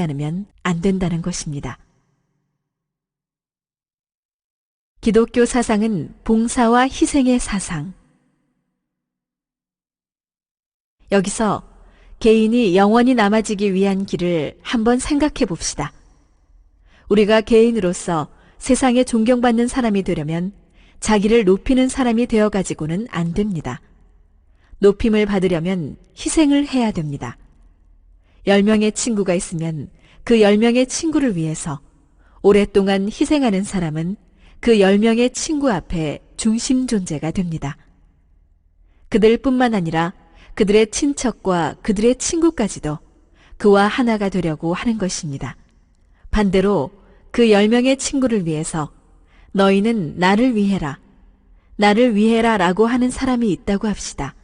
않으면 안 된다는 것입니다. 기독교 사상은 봉사와 희생의 사상. 여기서 개인이 영원히 남아지기 위한 길을 한번 생각해 봅시다. 우리가 개인으로서 세상에 존경받는 사람이 되려면 자기를 높이는 사람이 되어가지고는 안 됩니다. 높임을 받으려면 희생을 해야 됩니다. 10명의 친구가 있으면 그 10명의 친구를 위해서 오랫동안 희생하는 사람은 그 10명의 친구 앞에 중심 존재가 됩니다. 그들뿐만 아니라 그들의 친척과 그들의 친구까지도 그와 하나가 되려고 하는 것입니다. 반대로 그 10명의 친구를 위해서 너희는 나를 위해라, 나를 위해라 라고 하는 사람이 있다고 합시다.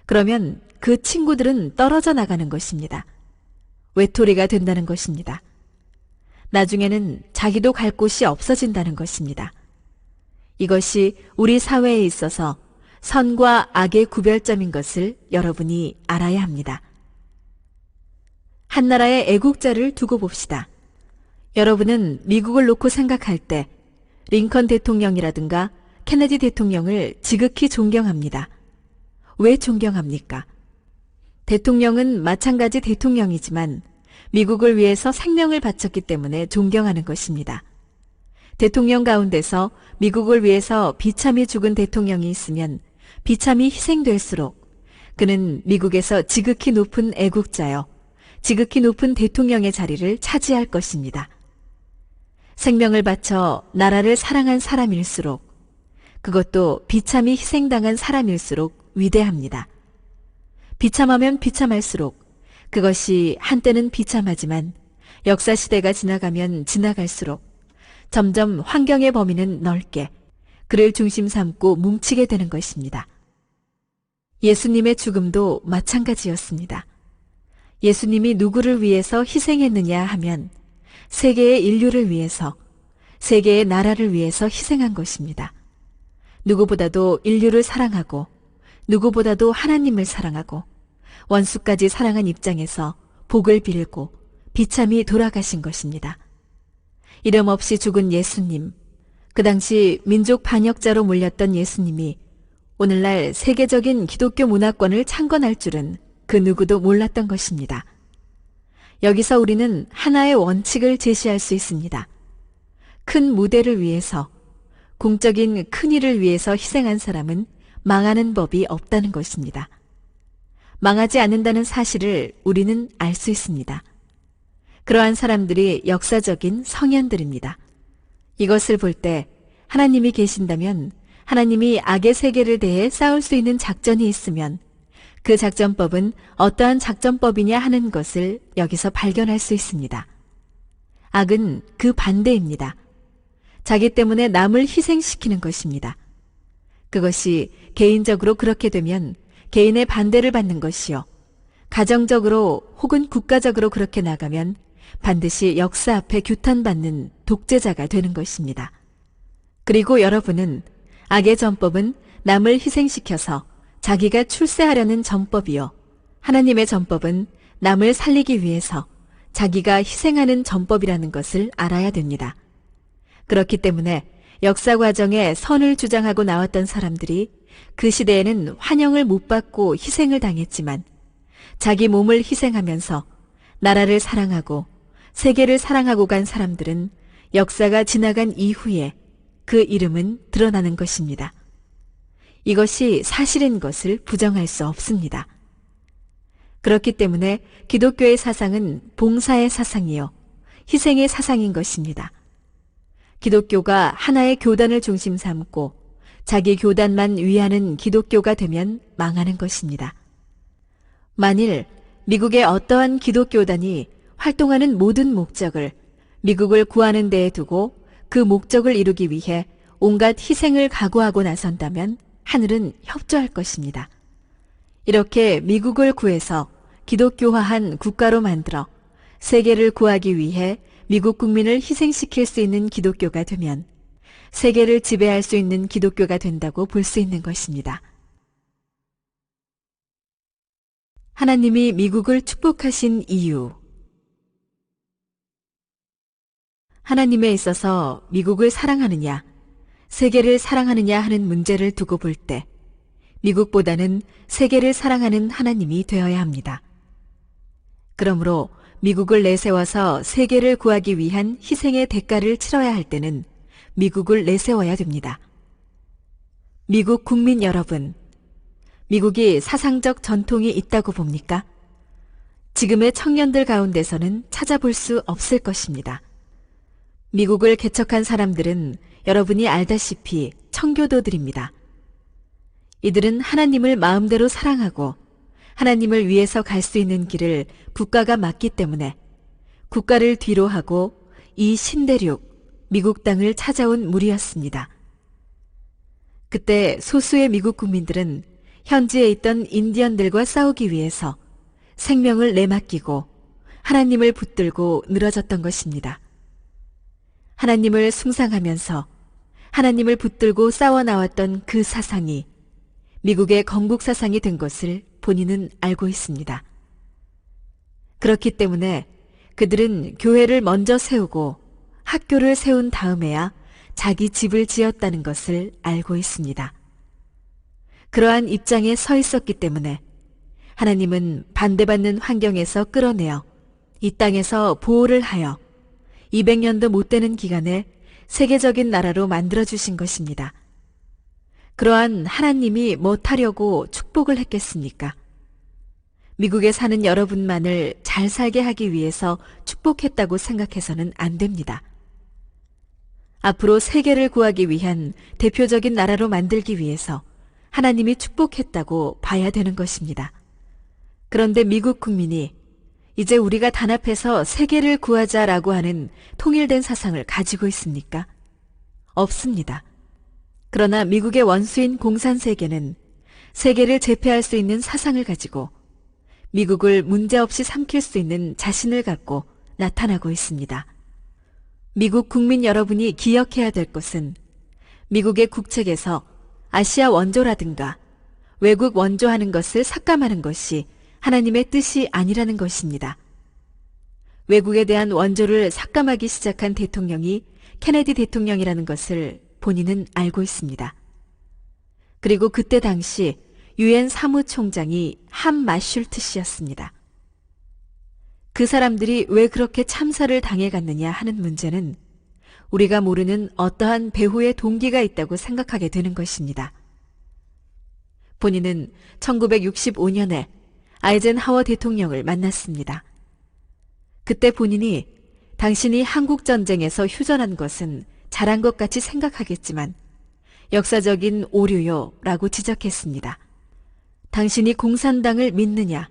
그러면 그 친구들은 떨어져 나가는 것입니다. 외톨이가 된다는 것입니다. 나중에는 자기도 갈 곳이 없어진다는 것입니다. 이것이 우리 사회에 있어서 선과 악의 구별점인 것을 여러분이 알아야 합니다. 한 나라의 애국자를 두고 봅시다. 여러분은 미국을 놓고 생각할 때 링컨 대통령이라든가 케네디 대통령을 지극히 존경합니다. 왜 존경합니까? 대통령은 마찬가지 대통령이지만 미국을 위해서 생명을 바쳤기 때문에 존경하는 것입니다. 대통령 가운데서 미국을 위해서 비참히 죽은 대통령이 있으면 비참히 희생될수록 그는 미국에서 지극히 높은 애국자여 지극히 높은 대통령의 자리를 차지할 것입니다. 생명을 바쳐 나라를 사랑한 사람일수록 그것도 비참히 희생당한 사람일수록 위대합니다. 비참하면 비참할수록 그것이 한때는 비참하지만 역사시대가 지나가면 지나갈수록 점점 환경의 범위는 넓게 그를 중심 삼고 뭉치게 되는 것입니다. 예수님의 죽음도 마찬가지였습니다. 예수님이 누구를 위해서 희생했느냐 하면 세계의 인류를 위해서, 세계의 나라를 위해서 희생한 것입니다. 누구보다도 인류를 사랑하고 누구보다도 하나님을 사랑하고 원수까지 사랑한 입장에서 복을 빌고 비참히 돌아가신 것입니다. 이름 없이 죽은 예수님, 그 당시 민족 반역자로 몰렸던 예수님이 오늘날 세계적인 기독교 문화권을 창건할 줄은 그 누구도 몰랐던 것입니다. 여기서 우리는 하나의 원칙을 제시할 수 있습니다. 큰 무대를 위해서, 공적인 큰 일을 위해서 희생한 사람은 망하는 법이 없다는 것입니다. 망하지 않는다는 사실을 우리는 알 수 있습니다. 그러한 사람들이 역사적인 성현들입니다. 이것을 볼 때 하나님이 계신다면 하나님이 악의 세계를 대해 싸울 수 있는 작전이 있으면 그 작전법은 어떠한 작전법이냐 하는 것을 여기서 발견할 수 있습니다. 악은 그 반대입니다. 자기 때문에 남을 희생시키는 것입니다. 그것이 개인적으로 그렇게 되면 개인의 반대를 받는 것이요. 가정적으로 혹은 국가적으로 그렇게 나가면 반드시 역사 앞에 규탄받는 독재자가 되는 것입니다. 그리고 여러분은 악의 전법은 남을 희생시켜서 자기가 출세하려는 전법이요. 하나님의 전법은 남을 살리기 위해서 자기가 희생하는 전법이라는 것을 알아야 됩니다. 그렇기 때문에 역사 과정에 선을 주장하고 나왔던 사람들이 그 시대에는 환영을 못 받고 희생을 당했지만 자기 몸을 희생하면서 나라를 사랑하고 세계를 사랑하고 간 사람들은 역사가 지나간 이후에 그 이름은 드러나는 것입니다. 이것이 사실인 것을 부정할 수 없습니다. 그렇기 때문에 기독교의 사상은 봉사의 사상이요, 희생의 사상인 것입니다. 기독교가 하나의 교단을 중심 삼고 자기 교단만 위하는 기독교가 되면 망하는 것입니다. 만일 미국의 어떠한 기독교단이 활동하는 모든 목적을 미국을 구하는 데에 두고 그 목적을 이루기 위해 온갖 희생을 각오하고 나선다면 하늘은 협조할 것입니다. 이렇게 미국을 구해서 기독교화한 국가로 만들어 세계를 구하기 위해 미국 국민을 희생시킬 수 있는 기독교가 되면 세계를 지배할 수 있는 기독교가 된다고 볼 수 있는 것입니다. 하나님이 미국을 축복하신 이유. 하나님에 있어서 미국을 사랑하느냐, 세계를 사랑하느냐 하는 문제를 두고 볼 때 미국보다는 세계를 사랑하는 하나님이 되어야 합니다. 그러므로 미국을 내세워서 세계를 구하기 위한 희생의 대가를 치러야 할 때는 미국을 내세워야 됩니다. 미국 국민 여러분, 미국이 사상적 전통이 있다고 봅니까? 지금의 청년들 가운데서는 찾아볼 수 없을 것입니다. 미국을 개척한 사람들은 여러분이 알다시피 청교도들입니다. 이들은 하나님을 마음대로 사랑하고 하나님을 위해서 갈 수 있는 길을 국가가 막기 때문에 국가를 뒤로하고 이 신대륙, 미국 땅을 찾아온 무리였습니다. 그때 소수의 미국 국민들은 현지에 있던 인디언들과 싸우기 위해서 생명을 내맡기고 하나님을 붙들고 늘어졌던 것입니다. 하나님을 숭상하면서 하나님을 붙들고 싸워나왔던 그 사상이 미국의 건국 사상이 된 것을 본인은 알고 있습니다. 그렇기 때문에 그들은 교회를 먼저 세우고 학교를 세운 다음에야 자기 집을 지었다는 것을 알고 있습니다. 그러한 입장에 서 있었기 때문에 하나님은 반대받는 환경에서 끌어내어 이 땅에서 보호를 하여 200년도 못 되는 기간에 세계적인 나라로 만들어주신 것입니다. 그러한 하나님이 못하려고 축복을 했겠습니까? 미국에 사는 여러분만을 잘 살게 하기 위해서 축복했다고 생각해서는 안 됩니다. 앞으로 세계를 구하기 위한 대표적인 나라로 만들기 위해서 하나님이 축복했다고 봐야 되는 것입니다. 그런데 미국 국민이 이제 우리가 단합해서 세계를 구하자라고 하는 통일된 사상을 가지고 있습니까? 없습니다. 그러나 미국의 원수인 공산세계는 세계를 제패할 수 있는 사상을 가지고 미국을 문제없이 삼킬 수 있는 자신을 갖고 나타나고 있습니다. 미국 국민 여러분이 기억해야 될 것은 미국의 국책에서 아시아 원조라든가 외국 원조하는 것을 삭감하는 것이 하나님의 뜻이 아니라는 것입니다. 외국에 대한 원조를 삭감하기 시작한 대통령이 케네디 대통령이라는 것을 본인은 알고 있습니다. 그리고 그때 당시 유엔 사무총장이 함 마슐트 씨였습니다. 그 사람들이 왜 그렇게 참사를 당해갔느냐 하는 문제는 우리가 모르는 어떠한 배후의 동기가 있다고 생각하게 되는 것입니다. 본인은 1965년에 아이젠하워 대통령을 만났습니다. 그때 본인이 당신이 한국전쟁에서 휴전한 것은 잘한 것 같이 생각하겠지만 역사적인 오류요 라고 지적했습니다. 당신이 공산당을 믿느냐?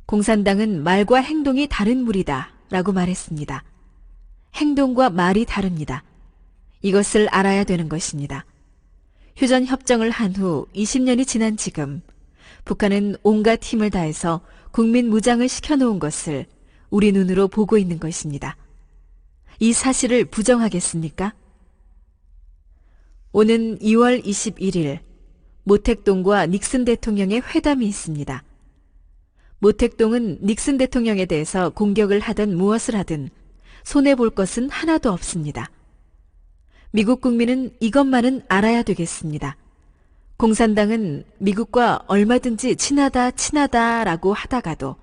공산당은 말과 행동이 다른 무리다 라고 말했습니다. 행동과 말이 다릅니다. 이것을 알아야 되는 것입니다. 휴전협정을 한 후 20년이 지난 지금 북한은 온갖 힘을 다해서 국민 무장을 시켜놓은 것을 우리 눈으로 보고 있는 것입니다. 이 사실을 부정하겠습니까? 오는 2월 21일 모택동과 닉슨 대통령의 회담이 있습니다. 모택동은 닉슨 대통령에 대해서 공격을 하든 무엇을 하든 손해볼 것은 하나도 없습니다. 미국 국민은 이것만은 알아야 되겠습니다. 공산당은 미국과 얼마든지 친하다라고 하다가도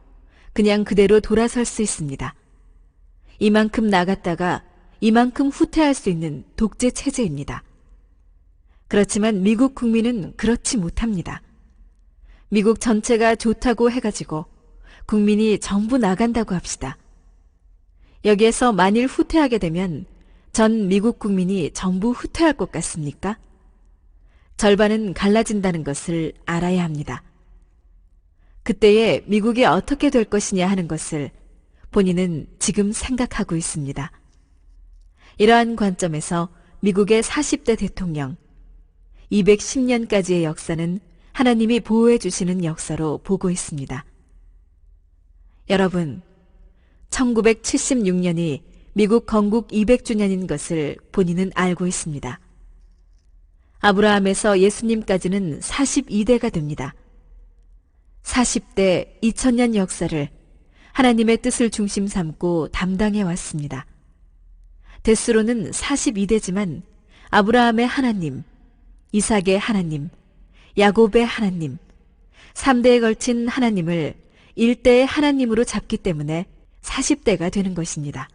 그냥 그대로 돌아설 수 있습니다. 이만큼 나갔다가 이만큼 후퇴할 수 있는 독재 체제입니다. 그렇지만 미국 국민은 그렇지 못합니다. 미국 전체가 좋다고 해가지고 국민이 전부 나간다고 합시다. 여기에서 만일 후퇴하게 되면 전 미국 국민이 전부 후퇴할 것 같습니까? 절반은 갈라진다는 것을 알아야 합니다. 그때에 미국이 어떻게 될 것이냐 하는 것을 본인은 지금 생각하고 있습니다. 이러한 관점에서 미국의 40대 대통령, 210년까지의 역사는 하나님이 보호해 주시는 역사로 보고 있습니다. 여러분, 1976년이 미국 건국 200주년인 것을 본인은 알고 있습니다. 아브라함에서 예수님까지는 42대가 됩니다. 40대 2000년 역사를 하나님의 뜻을 중심 삼고 담당해 왔습니다. 대수로는 42대지만 아브라함의 하나님, 이삭의 하나님, 야곱의 하나님, 3대에 걸친 하나님을 1대의 하나님으로 잡기 때문에 40대가 되는 것입니다.